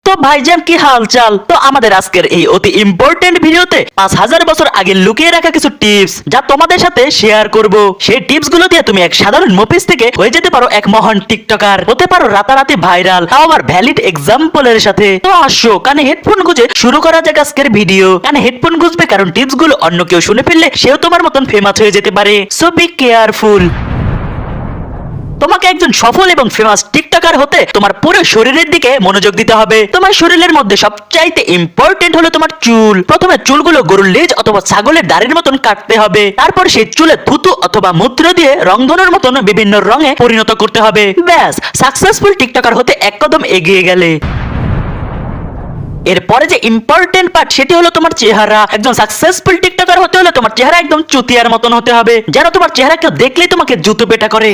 তো ভাইজান কি হালচাল? তো আমাদের আজকের এই অতি ইম্পর্টেন্ট ভিডিওতে 5000 বছর আগে লুকিয়ে রাখা কিছু টিপস যা তোমাদের সাথে শেয়ার করব। সেই টিপস গুলো দিয়ে তুমি এক সাধারণ মফিস থেকে হয়ে যেতে পারো এক মহান টিকটকার, হতে পারো রাতারাতি ভাইরাল, তাও আবার ভ্যালিড এক্সাম্পলের সাথে। তো আসো কানে হেডফোন গুঁজে শুরু করা যাক আজকের ভিডিও। কানে হেডফোন গুঁজবে কারণ টিপস গুলো অন্য কেউ শুনে ফেললে সেও তোমার মতন ফেমাস হয়ে যেতে পারে। So be careful. তোমাকে একজন সফল এবং ফেমাস টিকটকার হতে তোমার পুরো শরীরের দিকে মনোযোগ দিতে হবে। তোমার শরীরের মধ্যে সবচাইতে ইম্পর্টেন্ট হলো তোমার চুল। প্রথমে চুলগুলো গরুর লেজ অথবা ছাগলের দাড়ির মতন কাটতে হবে। তারপর সেই চুলে থুতু অথবা মূত্র দিয়ে রংধনুর মতন বিভিন্ন রঙে পরিণত করতে হবে। ব্যাস, সাকসেসফুল টিকটকার হতে এক কদম এগিয়ে গেলে। এরপরে যে ইম্পর্টেন্ট পার্ট সেটি হলো তোমার চেহারা। একজন সাকসেসফুল টিকটকার হতে হলে তোমার চেহারা একদম চুতিয়ার মতন হতে হবে, যেন তোমার চেহারা কেউ দেখলেই তোমাকে জুতো পেটা করে।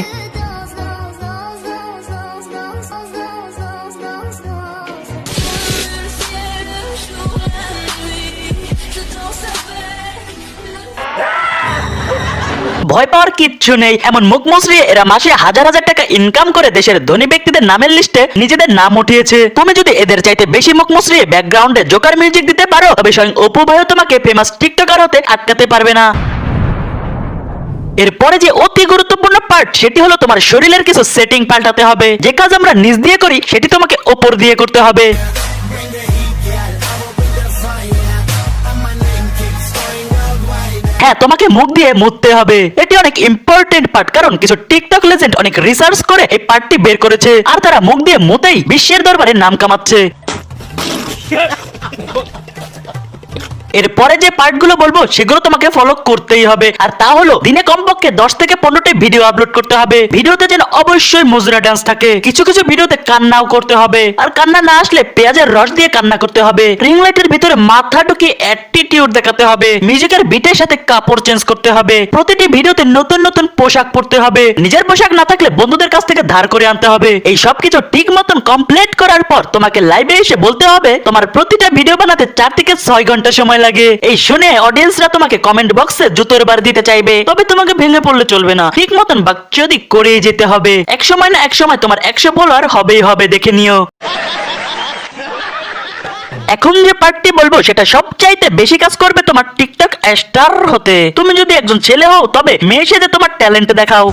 ভয় পাওয়ার কিচ্ছু নেই। এমন মুখ মুচড়িয়ে এরা মাসে হাজার হাজার টাকা ইনকাম করে দেশের ধনী ব্যক্তিদের নামের লিস্টে নিজেদের নাম উঠিয়েছে। তুমি যদি এদের চাইতে বেশি মুখ মুচড়িয়ে ব্যাকগ্রাউন্ডে জোকার মিউজিক দিতে পারো, তবে স্বয়ং অপু ভাইও তোমাকে ফেমাস টিকটকার হতে আটকাতে পারবে না। এরপরে যে অতি গুরুত্বপূর্ণ পার্ট সেটি হলো তোমার শরীরের কিছু সেটিং পাল্টাতে হবে। যে কাজ আমরা নিচ দিয়ে করি সেটি তোমাকে ওপর দিয়ে করতে হবে। হ্যাঁ, তোমাকে মুখ দিয়ে মুততে হবে। এটি অনেক ইম্পর্টেন্ট পার্ট, কারণ কিছু টিকটক লেজেন্ড অনেক রিসার্চ করে এই পার্টটি বের করেছে, আর তারা মুখ দিয়ে মুতেই বিশ্বের দরবারে নাম কামাচ্ছে। এরপরে যে পার্টগুলো বলবো সেগুলো তোমাকে ফলো করতেই হবে, আর তা হলো দিনে কমপক্ষে 10 থেকে 15টি ভিডিও আপলোড করতে হবে। ভিডিওতে যেন অবশ্যই মুজরা ডান্স থাকে। কিছু কিছু ভিডিওতে কান্নাও করতে হবে, আর কান্না না আসলে পেঁয়াজের রস দিয়ে কান্না করতে হবে। রিং লাইটের ভিতরে মাথা ঢুকিয়ে অ্যাটিটিউড দেখাতে হবে। মিউজিকের বিটের সাথে কাপড় চেঞ্জ করতে হবে। প্রতিটি ভিডিওতে নতুন নতুন পোশাক পরতে হবে। নিজের পোশাক না থাকলে বন্ধুদের কাছ থেকে ধার করে আনতে হবে। এই সব কিছু ঠিক মতন কমপ্লিট করার পর তোমাকে লাইভে এসে বলতে হবে তোমার প্রতিটা ভিডিও বানাতে 4 থেকে 6 ঘন্টা সময় লাগে। এই শুনে অডিয়েন্সরা তোমাকে কমেন্ট বক্সে জুতোর বার দিতে চাইবে, তবে তোমাকে ভেঙে পড়লে চলবে না। ঠিক মতন বাকচুদি করে যেতে হবে। এক সময় না এক সময় তোমার 100 ফলোয়ার হবেই হবে, দেখে নিও। এখন যে পার্টটি বলবো সেটা সবচাইতে বেশি কাজ করবে তোমার টিকটক স্টার হতে। তুমি যদি একজন ছেলে হও তবে মেয়ে সেজে তোমার ট্যালেন্ট দেখাও।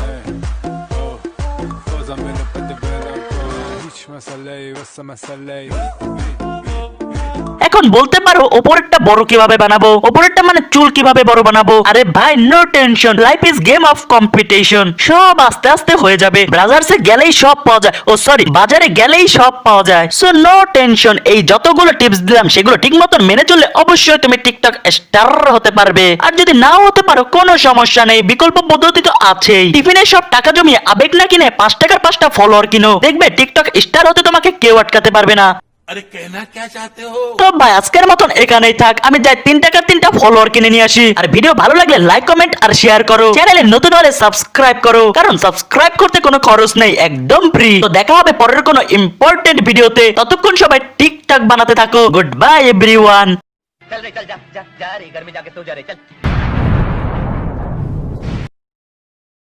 এখন বলতে পারো ওপরেরটা বড় কিভাবে বানাবো, ওপরেরটা মানে চুল কিভাবে বড় বানাবো। আরে ভাই, no tension, life is game of competition. সব আস্তে আস্তে হয়ে যাবে। ব্রাজার্সে গেলেই সব পাওয়া যায়, ও সরি, বাজারে গেলেই সব পাওয়া যায়। So no tension. এই যতগুলো টিপস দিলাম সেগুলো ঠিক মতন মেনে চললে অবশ্যই তুমি টিকটক স্টার হতে পারবে। আর যদি নাও হতে পারো কোনো সমস্যা নেই, বিকল্প পদ্ধতি তো আছেই। টিফিনের সব টাকা জমিয়ে আবেগ না কিনে 5 টাকার 5টা ফলোয়ার কিনো, দেখবে টিকটক স্টার হতে তোমাকে কেউ আটকাতে পারবে না। अरे कहना क्या चाहते हो? তো ভাই আজকের মতন এখানেই থাক। আমি যাই 3 টাকার 3টা ফলোয়ার কিনে নিয়ে আসি। আর ভিডিও ভালো লাগলে লাইক, কমেন্ট আর শেয়ার করো। চ্যানেলে নতুন হলে সাবস্ক্রাইব করো, কারণ সাবস্ক্রাইব করতে কোনো খরচ নেই, একদম ফ্রি। তো দেখা হবে পরের কোনো ইম্পর্টেন্ট ভিডিওতে। ততক্ষণ সবাই টিকটক বানাতে থাকো। Good bye everyone. चल रे चल जा जा जा रे घर में जाके सो जा रे चल।